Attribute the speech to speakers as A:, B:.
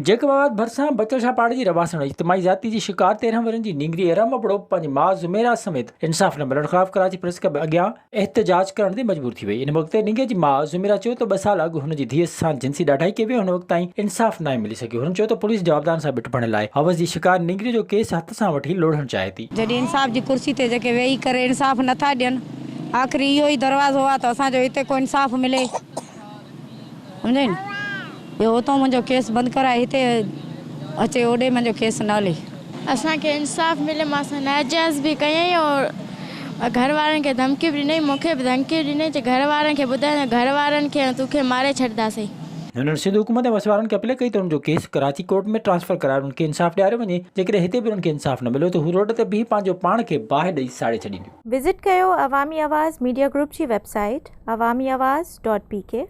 A: जैकबाबाद भरिसां बचल पाड़ी की रवासण इज्तमाही जाति की शिकार 13 वरनि की निंगरी अरम अपड़ो पंहिंजी माउ ज़ुमेरा समेत इंसाफ़ न मिलण ख़िलाफ़ कराची प्रेस क्लब अॻियां एहतजाज करण ते मजबूर थी वई। इन वक़्तु निंगे जी माउ ज़ुमेरा चयो त 2 साल अॻु हुन जी धीअ सां जिंसी ॾाढाई कई वई, हुन वक़्तु ताईं इंसाफ़ न मिली सघियो। हुन चयो त पुलिस जवाबदारनि सां बिठपण लाइ हवस जी शिकार निंगरी जो केस हथ सां वठी लोढ़णु चाहे थी।
B: जॾहिं इंसाफ़ जी कुर्सी ते जेके वेही करे इंसाफ़ नथा ॾियनि, आख़िरी इहो ई दरवाज़ो आहे त असांजो हिते को इंसाफ़ मिले, सम्झे न। इहो उतां मुंहिंजो केस बंदि कराए हिते अचे, ओॾे मुंहिंजो केस न हले।
C: असांखे इंसाफ़ मिले। मां सां नाजाइज़ बि कयईं और घर वारनि खे धमकी बि ॾिनई, मूंखे बि धमकी ॾिनई त घर वारनि खे ॿुधाए घर वारनि खे तोखे मारे छॾींदासीं।
A: हुननि सिंध हुकूमत ऐं मसवारनि खे अपील कई त उनजो केस कराची कोर्ट में ट्रांसफर कराए उनखे इंसाफ़ ॾियारियो वञे। जेकॾहिं हिते बि उनखे इंसाफ़ न मिलियो त हू रोड ते बीह पंहिंजो पाण खे बाहि ॾेई साड़े छॾींदियूं।
D: विज़िट कयो अवामी आवाज़ मीडिया ग्रुप जी वेबसाइट awamiawaz.pk